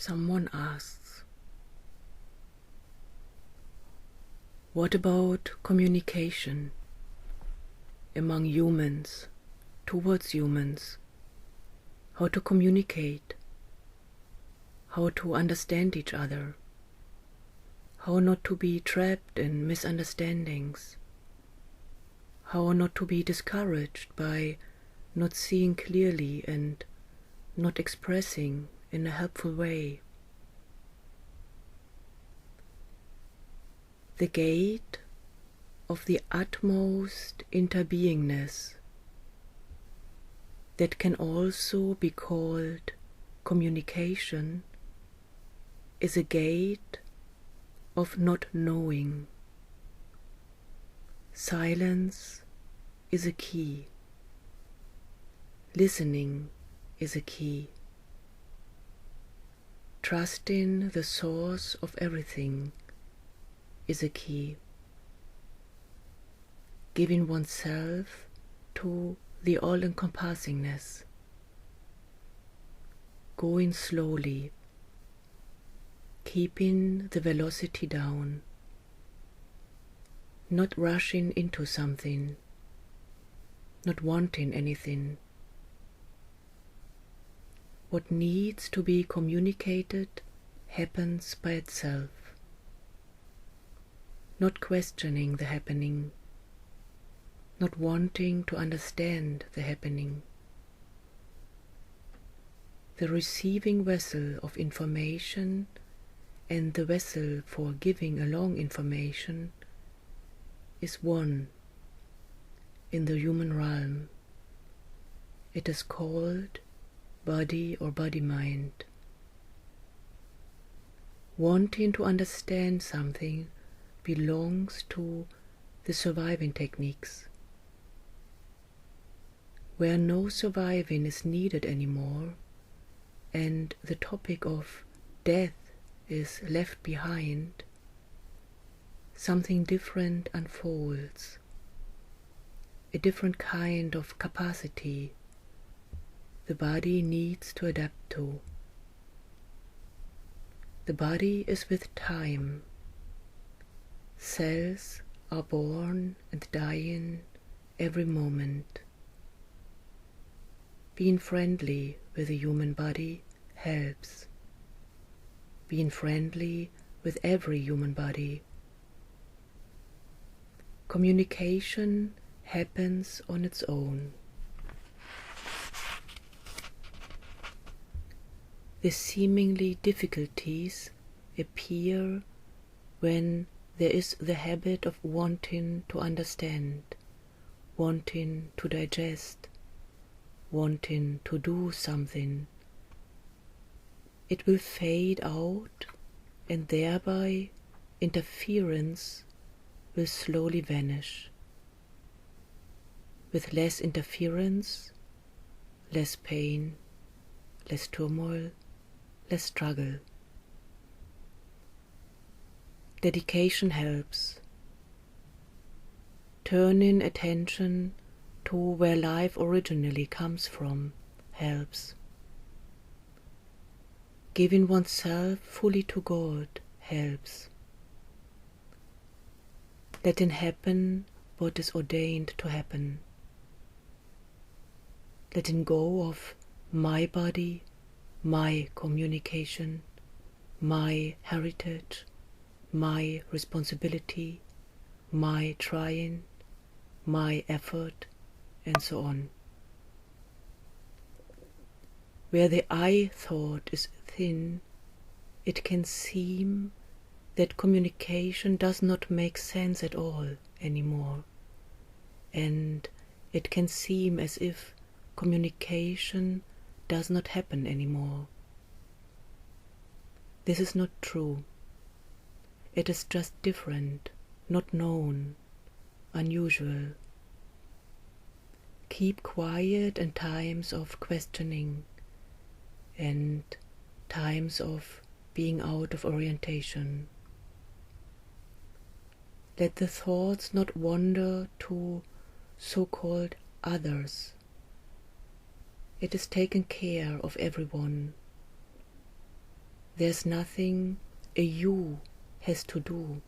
Someone asks, what about communication among humans, towards humans? How to communicate, how to understand each other, how not to be trapped in misunderstandings, how not to be discouraged by not seeing clearly and not expressing in a helpful way. The gate of the utmost interbeingness that can also be called communication is a gate of not knowing. Silence is a key. Listening is a key. Trusting the source of everything is a key. Giving oneself to the all-encompassingness. Going slowly, keeping the velocity down, not rushing into something, not wanting anything. What needs to be communicated happens by itself, not questioning the happening, not wanting to understand the happening. The receiving vessel of information and the vessel for giving along information is one in the human realm. It is called body or body-mind. Wanting to understand something belongs to the surviving techniques. Where no surviving is needed anymore, and the topic of death is left behind, something different unfolds, a different kind of capacity the body needs to adapt to. The body is with time. Cells are born and dying every moment. Being friendly with the human body helps. Being friendly with every human body. Communication happens on its own. The seemingly difficulties appear when there is the habit of wanting to understand, wanting to digest, wanting to do something. It will fade out, and thereby interference will slowly vanish. With less interference, less pain, less turmoil, less struggle. Dedication helps. Turning attention to where life originally comes from helps. Giving oneself fully to God helps. Letting happen what is ordained to happen. Letting go of my body, my communication, my heritage, my responsibility, my trying, my effort, and so on. Where the I thought is thin, it can seem that communication does not make sense at all anymore, and it can seem as if communication does not happen anymore. This is not true. It is just different, not known, unusual. Keep quiet in times of questioning and times of being out of orientation. Let the thoughts not wander to so-called others. It is taken care of everyone. There's nothing a you has to do.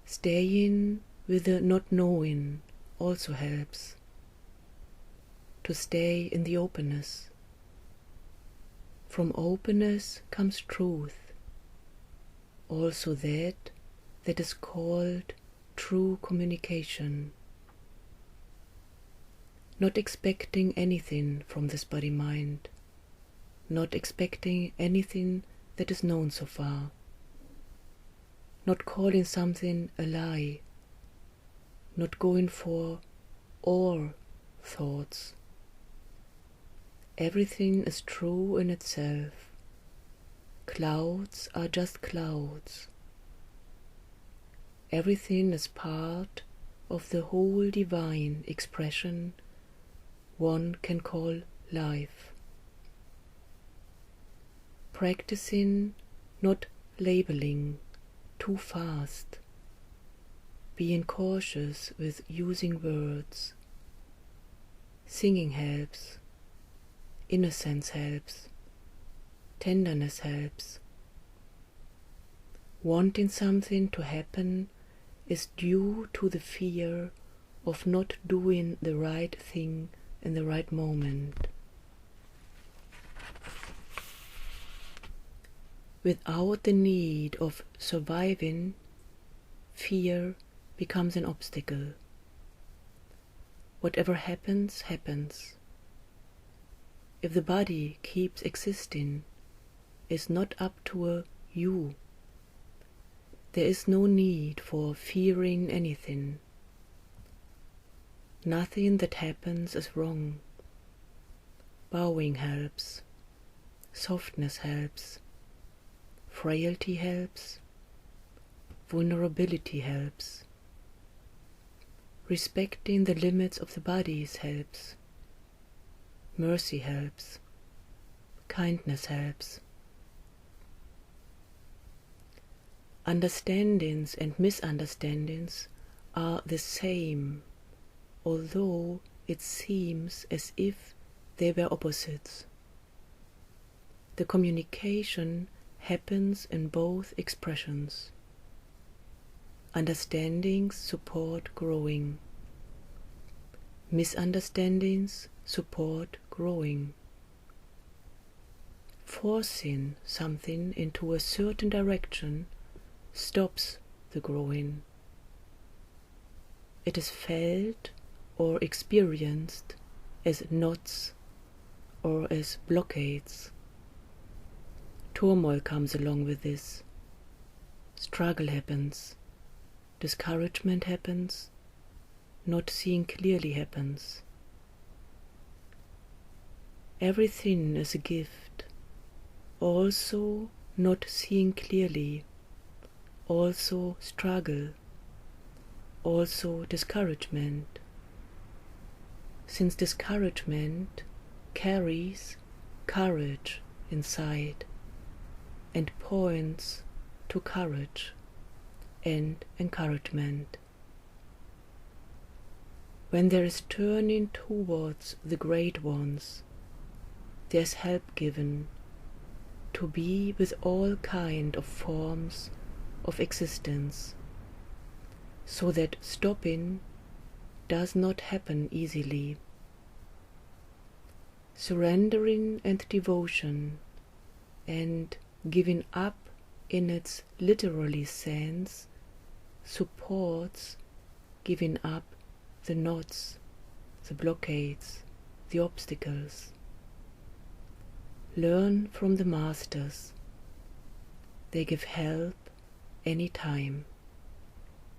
Staying with the not knowing also helps. To stay in the openness. From openness comes truth, also that is called true communication. Not expecting anything from this body-mind, not expecting anything that is known so far, not calling something a lie, not going for all thoughts. Everything is true in itself. Clouds are just clouds. Everything is part of the whole divine expression one can call life. Practicing not labeling too fast, being cautious with using words. Singing helps, innocence helps, tenderness helps. Wanting something to happen is due to the fear of not doing the right thing in the right moment. Without the need of surviving, fear becomes an obstacle. Whatever happens, happens. If the body keeps existing, is not up to a you. There is no need for fearing anything. Nothing that happens is wrong. Bowing helps. Softness helps. Frailty helps. Vulnerability helps. Respecting the limits of the bodies helps. Mercy helps. Kindness helps. Understandings and misunderstandings are the same, although it seems as if they were opposites. The communication happens in both expressions. Understandings support growing. Misunderstandings support growing. Forcing something into a certain direction stops the growing. It is felt or experienced as knots or as blockades. Turmoil comes along with this. Struggle happens. Discouragement happens. Not seeing clearly happens. Everything is a gift. Also not seeing clearly. Also struggle. Also discouragement. Since discouragement carries courage inside and points to courage and encouragement. When there is turning towards the great ones, there is help given to be with all kind of forms of existence, so that stopping does not happen easily. Surrendering and devotion and giving up in its literally sense supports giving up the knots, the blockades, the obstacles. Learn from the masters. They give help any time.